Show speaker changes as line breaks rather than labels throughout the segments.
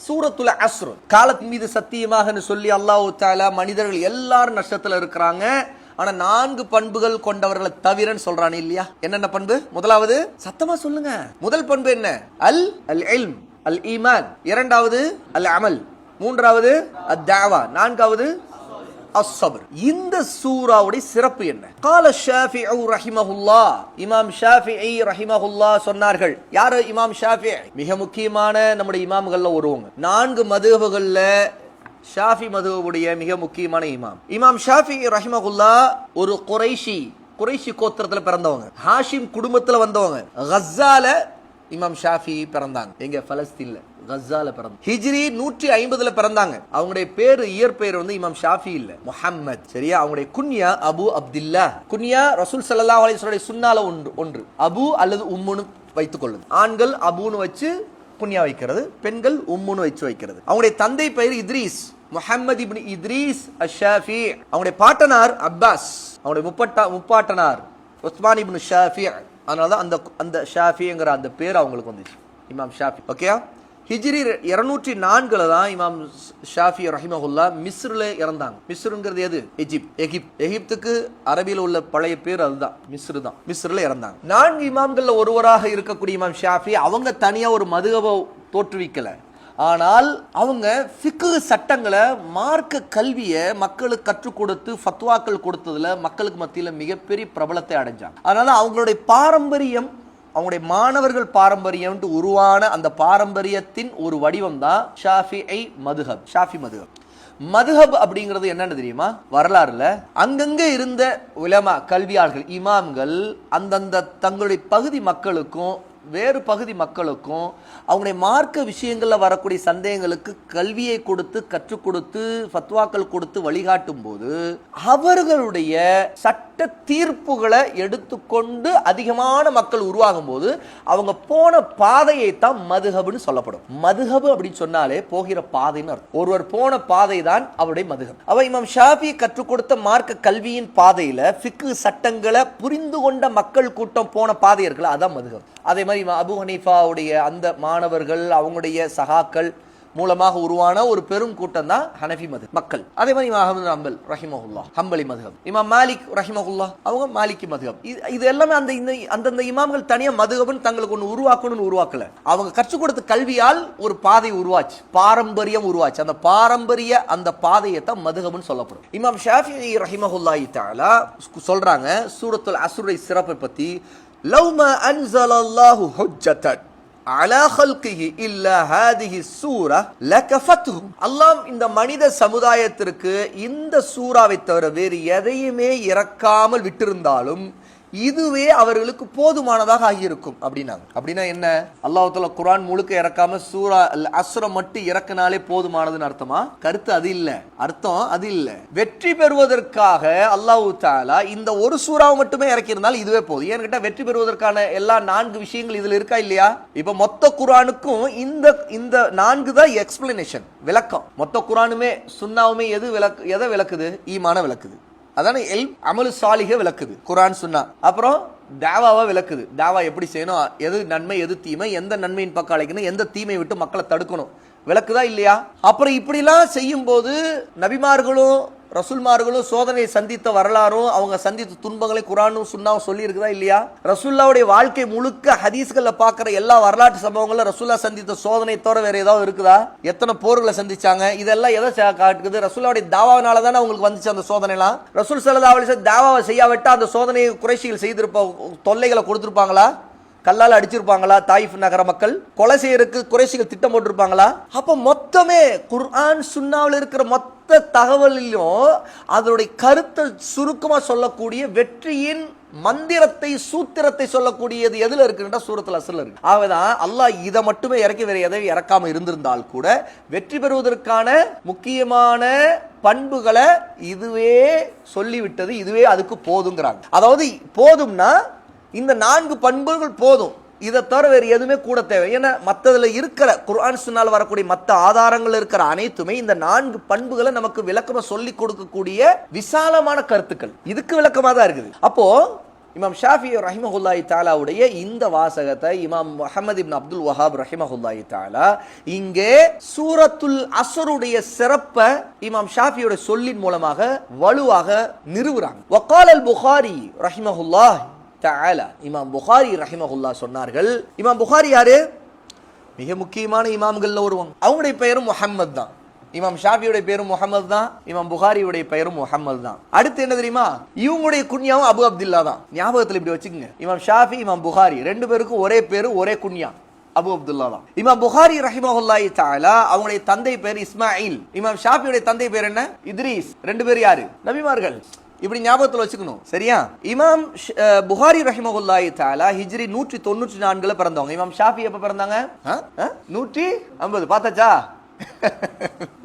சூரத்துல் அஸ்ர், காலத்தின் மீது சத்தியமாக சொல்லி அல்லாஹ் தஆலா மனிதர்கள் எல்லாரும் நஷ்டத்துல இருக்கிறாங்க, ஆனா 4 பண்புகள் கொண்டவர்களை தவிரன்னு சொல்றானே இல்லையா? என்னென்ன பண்பு? முதலாவது, சத்தமா சொல்லுங்க, முதல் பண்பு என்ன? அல் இல்ம், அல் ஈமான். இரண்டாவது அல் அமல். மூன்றாவது அத்-தஅவா. நான்காவது அஸ்-ஸப்ர். இந்த சூராவுடைய சிறப்பு என்ன? قال الشافعي رحمه الله, இமாம் ஷாஃபிஈ ரஹிமஹுல்லாஹ் சொன்னார்கள். யாரு இமாம் ஷாஃபிஈ? மிக முக்கியமான நம்முடைய இமாம்கள்ல ஒருவங்க. 4 மதுஹபுகள்ல ஷாஃபி மதுஹபுடைய மிக முக்கியமான இமாம். இமாம் ஷாஃபிஈ ரஹிமஹுல்லாஹ் ஒரு குறைஷி கோத்திரத்துல பிறந்தவங்க, ஹாஷிம் குடும்பத்துல வந்தவங்க. கஸால இமாம் ஷாஃபி பிறந்தாங்க. எங்க? பலஸ்தீன்ல கஸால பிறந்தாங்க. ஹிஜ்ரி 150ல பிறந்தாங்க. அவங்களுடைய பேரு, இயற்பெயர் இமாம் ஷாஃபி இல்ல, முஹம்மத். சரியா? அவங்களுடைய குன்யா அபு அப்துல்லா. குன்யா ரசூல் ஸல்லல்லாஹு அலைஹி வஸல்லம் சுன்னால ஒன்று அபு அல்லது உம்முன்னு வைத்துக் கொள்ளுது. ஆண்கள் அபுன்னு வச்சு குன்யா வைக்கிறது, பெண்கள் உம்முன்னு வச்சு வைக்கிறது. அவங்களுடைய தந்தை பெயர் இத்ரீஸ், முஹம்மது இப்னு இத்ரீஸ் அஷ்-ஷாஃபி. அவங்களுடைய பாட்டனார் அப்பாஸ், அவங்களுடைய முப்பாட்டனார் உஸ்மான் இப்னு ஷாஃபி. அதனாலதான் அந்த ஷாஃபிங்கிற அந்த பேர் அவங்களுக்கு வந்துச்சு, இமாம் ஷாஃபி. ஓகே. ஹிஜ்ரி 204ல தான் இமாம் ஷாஃபி ரஹிமஹுல்லாஹ் மிஸ்ர்ல இறந்தாங்க. மிஸ்ருங்கிறது எது? எகிப்துக்கு அரபியில் உள்ள பழைய பேர் அதுதான், மிஸ்ரு தான். மிஸ்ர்ல இறந்தாங்க. 4 இமாம்கள்ல ஒருவராக இருக்கக்கூடிய இமாம் ஷாஃபி அவங்க தனியா ஒரு மதுஹபை தோற்றுவிக்கல. ஆனால் அவங்க ஃபிக்ஹ் சட்டங்களை, மார்க்க கல்வியை மக்களுக்கு கற்றுக் கொடுத்து ஃபத்வாக்கள் கொடுத்ததுல மக்களுக்கு மத்தியில மிகப்பெரிய பிரபலத்தை அடைஞ்சாங்க. அதனால அவங்களுடைய பாரம்பரியம், அவங்களுடைய மாணவர்கள் பாரம்பரியம் உருவான அந்த பாரம்பரியத்தின் ஒரு வடிவம் தான் ஷாஃபிஈ மதுஹப். ஷாஃபி மதுஹப். மதுஹப் அப்படிங்கிறது என்னன்னு தெரியுமா? வரலாறுல அங்கங்க இருந்த உலமா, கல்வியாளர்கள், இமாம்கள் அந்தந்த தங்களுடைய பகுதி மக்களுக்கும் வேறு பகுதி மக்களுக்கும் அவங்களுடைய மார்க்க விஷயங்கள்ல வரக்கூடிய சந்தேகங்களுக்கு கல்வியை கொடுத்து, கற்றுக் கொடுத்து, ஃபத்வாக்கள் கொடுத்து வழிகாட்டும் போது அவர்களுடைய சட்ட தீர்ப்புகளை எடுத்துக்கொண்டு அதிகமான மக்கள் உருவாகும் போது அவங்க போன பாதையை தான் மதுஹப்னு சொல்லப்படும். மதுஹப் அப்படின்னு சொன்னாலே போகிற பாதைன்னு அர்த்தம். ஒருவர் போன பாதை தான் அவருடைய மதுஹப். அவ இமாம் ஷாஃபி கற்றுக் கொடுத்த மார்க்க கல்வியின் பாதையில ஃபிக்ஹ் சட்டங்களை புரிந்து கொண்ட மக்கள் கூட்டம் போன பாதை இருக்குல்ல, அதான் மதுஹப். அதே மாதிரி அபு ஹனீஃபாவுடைய அந்த மாணவர்கள், அவங்களுடைய சகாக்கள் மூலமாக உருவான ஒரு பெரும் கூட்டம் தான் ஹனஃபி மதுஹப் மக்கள். அதே மாதிரி இமாம் அஹ்மது ஹம்பல் ரஹிமஹுல்லாஹ் ஹம்பலி மதுஹப். இமாம் மாலிக் ரஹிமஹுல்லாஹ் அவங்க மாலிகி மதுஹப். இது எல்லாமே அந்தந்த இமாம்கள் தனியா மதுஹப்னு தங்களுக்கு ஒன்று உருவாக்கணும்னு உருவாக்கல. அவங்க கற்றுக் கொடுத்த கல்வியால் ஒரு பாதை உருவாச்சு, பாரம்பரியம் உருவாச்சு. அந்த பாதையை தான் மதுஹப்னு சொல்லப்படும். இமாம் ஷாஃபிஈ ரஹிமஹுல்லாஹி தஆலா சொல்றாங்க சூரத்துல் அஸ்ருடைய சிறப்பை பத்தி, லவ் மா அன்ஸலல்லாஹு ஹுஜ்ஜத்தன் அலா ஹல்கிஹி இல்லா ஹாதிஹி சூரா லகஃபத்துஹும். அல்லாஹ் இந்த மனித சமுதாயத்திற்கு இந்த சூராவை தவிர வேறு எதையுமே இறக்காமல் விட்டிருந்தாலும் இதுவே அவர்களுக்கு போதுமானதாக ஆகியிருக்கும் அப்படின்னாங்க. அப்படின்னா என்ன? அல்லாஹ் தஆலா குர்ஆன் முழுக்க இறக்காம சூரா அல் அஸ்ர மட்டும் இறக்குனாலே போதுமானதுன்னு அர்த்தமா? கருத்து அது இல்ல, அர்த்தம் அது இல்ல. வெற்றி பெறுவதற்காக அல்லாஹ் தஆலா இந்த ஒரு சூறாவை மட்டுமே இறக்கி இருந்தால் இதுவே போதும். ஏன்னு கேட்டா வெற்றி பெறுவதற்கான எல்லா 4 விஷயங்கள் இதுல இருக்கா இல்லையா? இப்ப மொத்த குர்ஆனுக்கும் இந்த 4 தான் எக்ஸ்பிளனேஷன், விளக்கம். மொத்த குர்ஆனுமே சுன்னாவுமே எதை விளக்குது? ஈமான விளக்குது. அதான அமலு சாலிஹ விளக்குது குர்ஆன் சுன்னா. அப்புறம் தாவாவை விளக்குது, தாவா எப்படி செய்யணும், எது நன்மை எது தீமை, எந்த நன்மையின் பக்கம் அழைக்கணும், எந்த தீமையை விட்டு மக்களை தடுக்கணும், விளக்குதா இல்லையா? அப்புறம் இப்படிலாம் செய்யும் போது நபிமார்களும் ரசூல்மார்களும் சோதனையை சந்தித்த வரலாறும் அவங்க சந்தித்த துன்பங்களை குர்ஆனும் சுன்னாவும் சொல்லி இருக்குதா இல்லையா? ரசூலுல்லாஹ்வுடைய வாழ்க்கை முழுக்க ஹதீஸ்கள்ல பார்க்குற எல்லா வரலாற்று சம்பவங்களும் ரசூலுல்லாஹ் சந்தித்த சோதனை தவிர வேற ஏதாவது இருக்குதா? எத்தனை போர்களை சந்திச்சாங்க, இதெல்லாம் எதை காட்டுக்குது? ரசூலுல்லாஹ்வுடைய தாவானால தானே அவங்களுக்கு வந்துச்சு அந்த சோதனைலாம். ரசூல் ஸல்லல்லாஹு அலைஹி வஸல்லம் தாவாவை செய்யாவிட்டா அந்த சோதனையை குறைஷிகள் தொல்லைகளை கொடுத்திருப்பாங்களா? கல்லால் அடிச்சிருப்பாங்களா? தாயிஃப் நகர மக்கள் கொலை செய்யறதுக்கு குறைஷிகள் திட்டம் போட்டிருப்பாங்களா? அப்ப மொத்தமே குர்ஆன் சுன்னாவில் இருக்கிற மொத்த தகவலிலும் அதனுடைய கருத்தை சுருக்கமா சொல்லக்கூடிய வெற்றியின் மந்திரத்தை, சூத்திரத்தை சொல்லக்கூடியது எதுல இருக்குன்னா சூரத்துல் அஸ்ர்ல இருக்கு. ஆகதான் அல்லாஹ் இதை மட்டுமே இறக்கி வேற எதையும் இறக்காம இருந்திருந்தால் கூட வெற்றி பெறுவதற்கான முக்கியமான பண்புகளை இதுவே சொல்லிவிட்டது, இதுவே அதுக்கு போதுங்கிறாங்க. அதாவது போதும்னா இந்த 4 பண்புகள் போதும், இதை தவிர வேறு எதுவுமே கூட தேவை. ஏன்னா மற்றதுல இருக்கிற குர்ஆன் சுன்னால வரக்கூடிய மற்ற ஆதாரங்கள் இருக்கிற அனைத்துமே இந்த 4 பண்புகளை நமக்கு விளக்கமா சொல்லி கொடுக்கக்கூடிய விசாலமான கருத்துக்கள், இதுக்கு விளக்கமா தான் இருக்குது. அப்போ இமாம் ஷாஃபி ரஹிமஹுல்லாஹி தஆலாவுடைய இந்த வாசகத்தை இமாம் முஹம்மது இப்னு அப்துல் வஹாப் ரஹிமஹுல்லாஹி தஆலா இங்கே சூரத்துல் அஸ்ருடைய சிறப்பை இமாம் ஷாஃபியோட சொல்லின் மூலமாக வலுவாக நிறுவுறாங்க. வகால் அல் புகாரி ரஹிமஹுல்லாஹ் தஆலா, இமாம் புகாரி ரஹிமஹுல்லாஹ் சொன்னார்கள். இமாம் புகாரி யாரு? மிக முக்கியமான இமாம்கள்ல ஒருவங்க. அவங்களுடைய பெயரும் முஹம்மது தான். இமாம் ஷாஃபியுடைய பேரும் முஹம்மது தான், இமாம் புகாரியுடைய பெயரும் முஹம்மது தான். அடுத்து என்ன தெரியுமா? இவங்களுடைய குன்யாவும் அபு அப்துல்லா தான். ஞாபகத்தில் இப்படி வச்சுக்கோங்க. இமாம் ஷாஃபி இமாம் புகாரி ரெண்டு பேருக்கும் ஒரே பேரு ஒரே குன்யா, அபு அப்துல்லா தான். இமாம் புகாரி ரஹிமஹுல்லாஹி தஆலா அவங்களுடைய தந்தை பேர் இஸ்மாயில். இமாம் ஷாஃபியுடைய தந்தை பேர் என்ன? இத்ரீஸ். ரெண்டு பேர் யாரு? நபிமார்கள். இப்படி ஞாபகத்தில் வச்சுக்கணும், சரியா? இமாம் புகாரி ரஹிமஹுல்லாஹி தஆலா ஹிஜ்ரி 194 பிறந்தவங்க. இமாம் ஷாஃபி எப்ப பிறந்தாங்க? 150. பார்த்தாச்சா?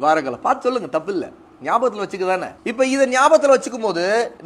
வாரங்கள பார்த்து சொல்லுங்க, தப்பு இல்ல, ஞாபகத்தில் வச்சுக்கதானே. இப்ப இதை ஞாபகத்தில் வச்சுக்கும் போது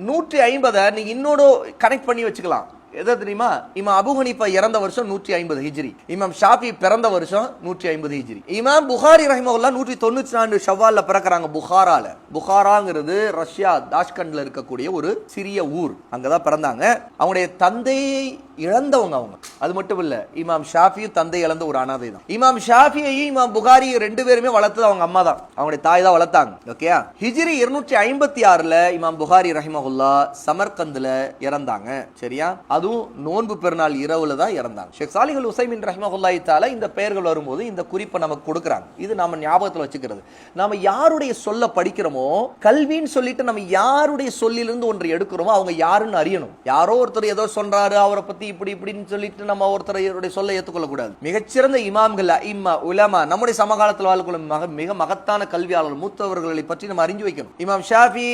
150 நீங்க இன்னொரு கனெக்ட் பண்ணி வச்சுக்கலாம். எதை தெரியுமா? இமாம் அபு ஹனீஃபா இறந்த வருஷம் 150 ஹிஜ்ரி, இமாம் ஷாஃபி பிறந்த வருஷம் 150 ஹிஜ்ரி. இமாம் புகாரி ரஹிமஹுல்லாஹ் 194 ஷவ்வால்ல பிறக்கறாங்க புகாரால. புகாராங்கிறது ரஷ்யா தாஷ்கண்ட்ல இருக்கக்கூடிய ஒரு சிறிய ஊர், அங்கதான் பிறந்தாங்க. அவங்களுடைய தந்தையை இழந்தவங்க அவங்க. அது மட்டும் இல்ல, இமாம் ஷாஃபியும் தந்தை இழந்த ஒரு அனாதை தான். இமாம் ஷாஃபியையும் இமாம் புகாரி ரெண்டு பேருமே வளர்த்தது அவங்க அம்மா தான், அவங்களுடைய தாய் தான் வளர்த்தாங்க. ஓகே. ஹிஜ்ரி 256 இமாம் புகாரி ரஹிமஹுல்லாஹ் சமர்கந்துல இறந்தாங்க, சரியா? அதுவும் நோன்பு பெருநாள் இரவுல தான் இறந்தாங்க. ஷேக் சாலிஹ் அல் உஸைமின் ரஹிமஹுல்லாஹி தஆலா இந்த பெயர்கள் வரும்போது இந்த குறிப்பை நமக்கு கொடுக்குறாங்க. இது நாம ஞாபகத்தில் வச்சுக்கிறது. நாம யாருடைய சொல்ல படிக்கிறோமோ, கல்வின்னு சொல்லிட்டு நம்ம யாருடைய சொல்லிலிருந்து ஒன்று எடுக்கிறோமோ அவங்க யாருன்னு அறியணும். யாரோ ஒருத்தர் ஏதோ சொல்றாரு, அவரை பத்தி இப்படி இப்படின்னு சொல்லிட்டு நம்ம ஒருத்தருடைய சொல்ல ஏற்றுக்கொள்ள கூடாது. மிகச்சிறந்த இமாம்கள், இம்மா உலமா, நம்முடைய சமகாலத்தில் வாழ்க்கை மிக மகத்தான கல்வியாளர், மூத்தவர்களை பற்றி நம்ம அறிஞ்சு வைக்கணும். இமாம் ஷாஃபி,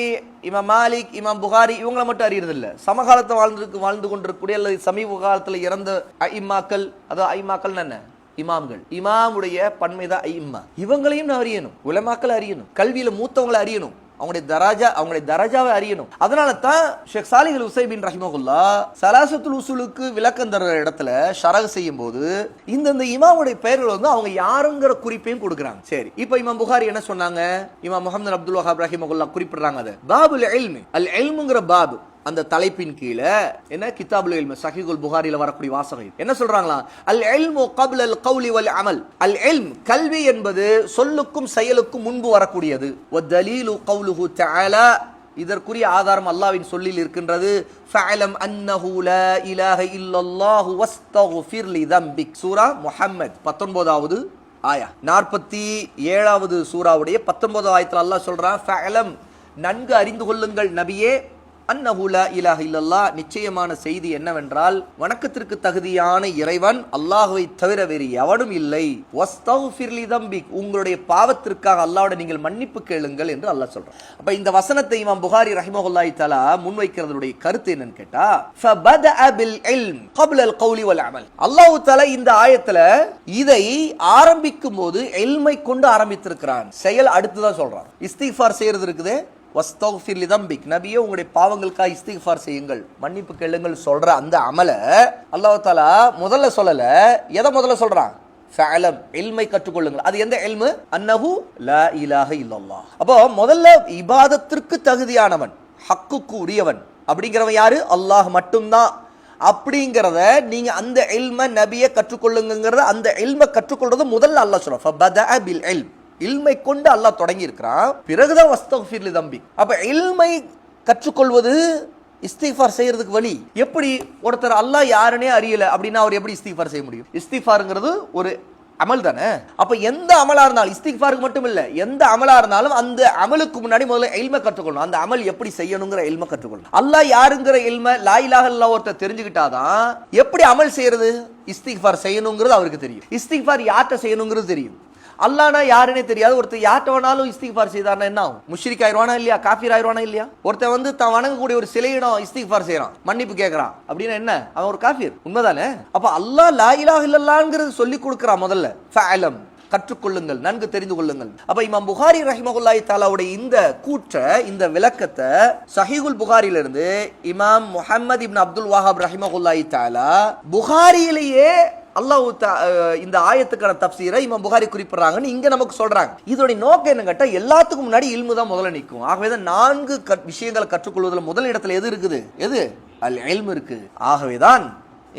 இமாம் மாலிக், இமாம் புகாரி இவங்களை மட்டும் அறியறது இல்ல, சமகாலத்தில் வாழ்ந்து கொண்டிருக்கக்கூடிய அல்லது சமீப காலத்தில் இறந்த ஐம்மாக்கள், அதாவது ஐம்மாக்கள் என்ன? இமாம்கள். இமாமுடைய பன்மைதான் ஐம்மா. இவங்களையும் நான் அறியணும், உலமாக்களை அறியணும், கல்வியில மூத்தவங்களை அறியணும், அவங்களுடைய தரஜாவை அறியணும். அதனால தான் ஷேக் சாலிஹ் அல் உஸைமின் ரஹிமஹுல்லாஹ் சலாசத்துல் உஸூலுக்கு விளக்கம் தர இடத்துல ஷரஹ் செய்யும் போது இந்த இமாமுடைய பெயர்கள் வந்து அவங்க யாருங்கிற குறிப்பையும் கொடுக்குறாங்க. சரி, இப்போ இமாம் புகாரி என்ன சொன்னாங்க? இமாம் முஹம்மது அப்துல் வஹாப் ரஹிமஹுல்லாஹ் குறிப்பிடுறாங்க, அது பாபுல் இல்மி, அல் இல்முங்கிற பாபு, அந்த தலைப்பின் கீழே என்ன? கிதாபுல் இல்ம், சஹீஹுல் புகாரில வரக்கூடிய வாசகம் என்ன சொல்றாங்களா? அல் இல்மு கப்ல அல் கௌலி வல் அமல். அல் இல்ம், கல்வி என்பது சொல்லுக்கும் செயலுக்கும் முன்பு வரக்கூடியது. வ தலீலு கௌலுஹு தஆலா, இதற்குரிய ஆதாரம் அல்லாஹ்வின் சொல்லில் இருக்கின்றது. ஃபஅலம் அன்னஹு லா இலாஹ இல்லல்லாஹு வஸ்தக்ஃபிர் லி தம்பிக். சூரா முஹம்மத் 19வது ஆயா, 47வது சூராவுடைய 19வது ஆயத்தில் அல்லாஹ் சொல்றான், ஃபஅலம், நன்கு அறிந்து கொள்ளுங்கள் நபியே, அன்னஹு லா இலாஹ இல்லல்லாஹ், நிச்சயமான செய்தி என்னவென்றால் வணக்கத்திற்கு தகுதியான இறைவன் அல்லாஹ்வை தவிர வேறு எவனும் இல்லை. வஸ்தக்ஃபிர் லி தம்பிக், உங்களுடைய பாவத்திற்காக அல்லாஹ்வோட நீங்கள் மன்னிப்பு கேளுங்கள் என்று அல்லாஹ் சொல்றான். அப்ப இந்த வசனத்தை இமாம் புகாரி ரஹிமஹுல்லாஹி தஆலா முன்வைக்கிறதுடைய கருத்து என்னன்னு கேட்டா, ஃபபதஅ பில் இல்ம் கப்ல அல் கௌலி வல் அமல். அல்லாஹ் தஆலா இந்த ஆயத்துல இதை ஆரம்பிக்கும் போது இல்மை கொண்டு ஆரம்பித்திருக்கிறான், செயல் அடுத்துதான் சொல்றான். இஸ்திக்ஃபார் செய்யறது இருக்குது, வஸ்தக்ஃபிர் லி தம்பிக், நபியே உங்களுடைய பாவங்களுக்காக இஸ்திக்ஃபார் செய்யுங்கள், மன்னிப்பு கேளுங்கள் சொல்ற அந்த அமல அல்லாஹ் தஆலா முதல்ல சொல்லல. எதை முதல்ல சொல்றான்? ஃபஅலம், இல்மை கற்றுக்கொள்ளுங்கள். அது எந்த இல்மு? அன்னஹு லா இலாஹ இல்லல்லாஹ். அப்போ முதல்ல இபாதத்திற்கு தகுதியானவன், ஹக்குக்கு உரியவன் அப்படிங்கிறவன் யாரு? அல்லாஹ் மட்டும்தான். அப்படிங்கிறத நீங்க அந்த இல்ம நபியை கற்றுக்கொள்ளுங்கிறத, அந்த இல்ம கற்றுக்கொள்றது முதல்ல அல்லாஹ் சொல்றான். ஃபபதஅ பில் இல்ம், இல்மை கொண்டு அல்லாஹ் தொடங்கி இருக்கிறான், பிறகுதான் வஸ்தக்ஃபிர் லி தம்பிக். அப்ப இல்மை கற்றுக்கொள்வது இஸ்திக்ஃபார் செய்யறதுக்கு வழி எப்படி? ஒருத்தர் அல்லாஹ் யாருன்னே அறியல அப்படின்னா அவர் எப்படி இஸ்திக்ஃபார் செய்ய முடியும்? இஸ்திக்ஃபார்ங்கிறது ஒரு அமல் தானே. அப்ப எந்த அமலா இருந்தாலும், இஸ்திக்ஃபாருக்கு மட்டும் இல்ல, எந்த அமலா இருந்தாலும் அந்த அமலுக்கு முன்னாடி முதல்ல இல்மை கற்றுக்கொள்ளணும். அந்த அமல் எப்படி செய்யணுங்கிற இல்மை கற்றுக்கொள்ளணும். அல்லாஹ் யாருங்கிற இல்மை, லா இலாஹ இல்லல்லாஹ் ஒருத்தர் தெரிஞ்சுக்கிட்டாதான் எப்படி அமல் செய்யறது, இஸ்திக்ஃபார் செய்யணுங்கிறது அவருக்கு தெரியும். இஸ்திக்ஃபார் யார்கிட்ட செய்யணுங்கிறது தெரியும். அல்லாஹ்னா யாருன்னே தெரியாது, ஒருத்தர் யார்கிட்ட வேணாலும் இஸ்திக்ஃபார் செய்தார்னா என்ன ஆகும்? முஷ்ரிக் ஆயிடுவானா இல்லையா? காஃபிர் ஆயிடுவானா இல்லையா? ஒருத்தர் வந்து தான் வணங்கக்கூடிய ஒரு சிலையிடம் இஸ்திக்ஃபார் செய்யறான், மன்னிப்பு கேட்கறான் அப்படின்னா என்ன? அவன் ஒரு காஃபிர், உண்மைதானே? அப்ப அல்லாஹ் லா இலாஹ இல்லல்லாஹ்ங்கிறது சொல்லி கொடுக்கிறான் முதல்ல. ஃபஅலம், கற்றுக்கொள்ளுங்கள், நன்கு தெரிந்து கொள்ளுங்கள். அப்ப இமாம் புகாரி ரஹிமஹுல்லாஹி தஆலாவுடைய இந்த கூற்ற, இந்த விளக்கத்தை சஹீஹுல் புகாரியிலிருந்து இமாம் முஹம்மது இப்னு அப்துல் வஹாப் ரஹிமஹுல்லாஹி தஆலா புகாரியிலேயே அல்லாஹ் இந்த ஆயத்துக்கான தஃப்சீரை இமாம் புகாரி குறிப்பிடுறாங்கன்னு இங்க நமக்கு சொல்றாங்க. இதோட நோக்கம் என்ன கேட்டா, எல்லாத்துக்கும் முன்னாடி இல்மு தான் முதல்ல நிற்கும். ஆகவே தான் 4 விஷயங்களை கற்றுக்கொள்வதில் முதல் இடத்துல எது இருக்குது? எது? அல் இல்ம் இருக்கு. ஆகவேதான்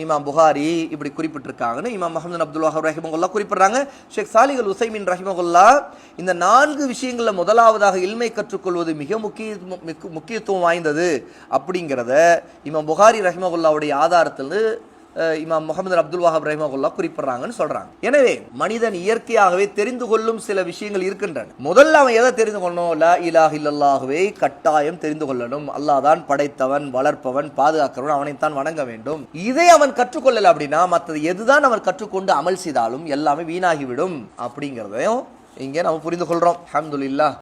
இமாம் புகாரி இப்படி குறிப்பிட்டிருக்காங்கன்னு இமாம் முஹம்மது அப்துல் வஹாப் ரஹிமஹுல்லாஹ் குறிப்பிடுறாங்க. ஷேக் சாலிஹ் அல் உஸைமீன் ரஹிமஹுல்லாஹ் இந்த 4 விஷயங்கள்ல முதலாவதாக இல்மை கற்றுக்கொள்வது மிக முக்கியத்துவம் வாய்ந்தது அப்படிங்கிறத இமாம் புகாரி ரஹிமஹுல்லாவுடைய ஆதாரத்தில் இமாம் முஹம்மது அப்துல் வஹாப் ரஹிமஹுல்லாஹ் குறிப்பிடுறாங்கன்னு சொல்றாங்க. எனவே மனிதன் இயற்கையாகவே தெரிந்து கொள்ளும் சில விஷயங்கள் இருக்கின்றன. முதல்ல அவன் எதை தெரிந்து கொள்ளணும்? லா இலாஹ இல்லல்லாஹுவை கட்டாயம் தெரிந்து கொள்ளணும். அல்லாஹ் தான் படைத்தவன், வளர்ப்பவன், பாதுகாக்கிறவன், அவனைத்தான் வணங்க வேண்டும். இதை அவன் கற்றுக்கொள்ளல அப்படின்னா மற்றது எதுதான் அவன் கற்றுக்கொண்டு அமல் செய்தாலும் எல்லாமே வீணாகிவிடும் அப்படிங்கிறதையும் இங்கே நம்ம புரிந்து கொள்றோம். அல்ஹம்துலில்லாஹ்.